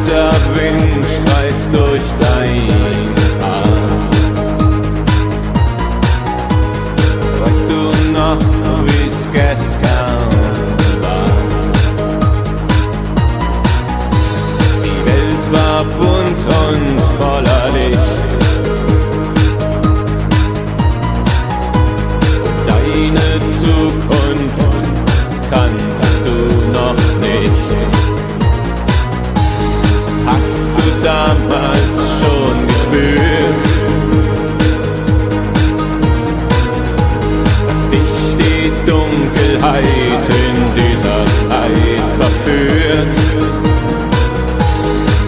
kalter Wind streift durch dein Haar. Weißt du noch, wie's gestern war? Die Welt war bunt und voller Licht. Und deine Zukunft kanntest du noch nicht. Hast du damals schon gespürt, dass dich die Dunkelheit in dieser Zeit verführt?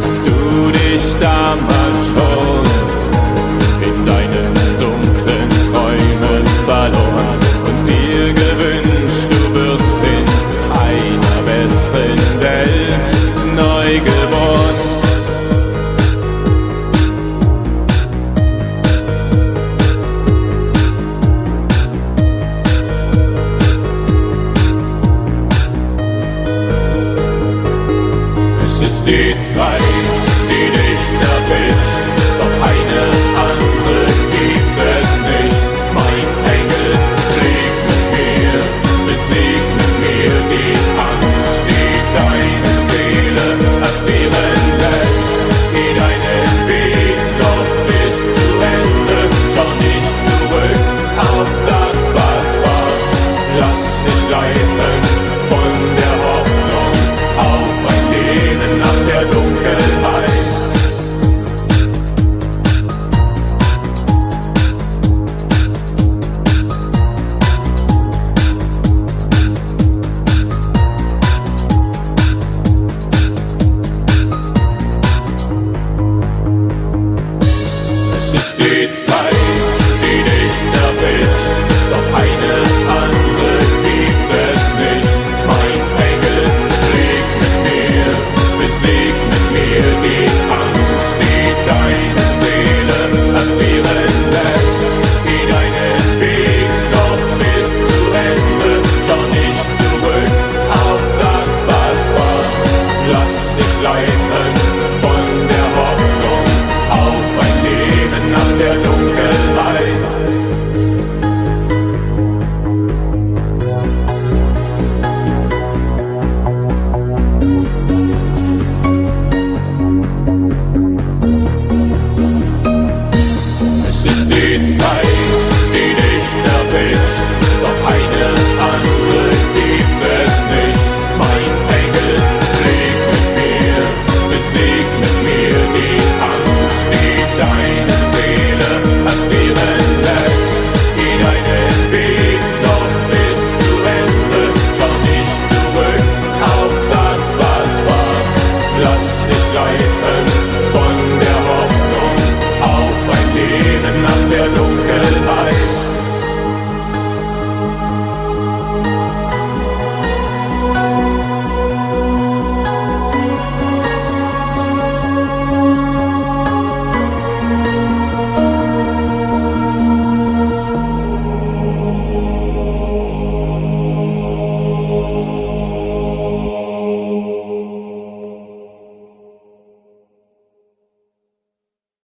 Hast du dich damals schon in deinen dunklen Träumen verloren und dir gewünscht, du wirst in einer besseren Welt neu geboren? Es ist die Zeit, die dich zerfällt.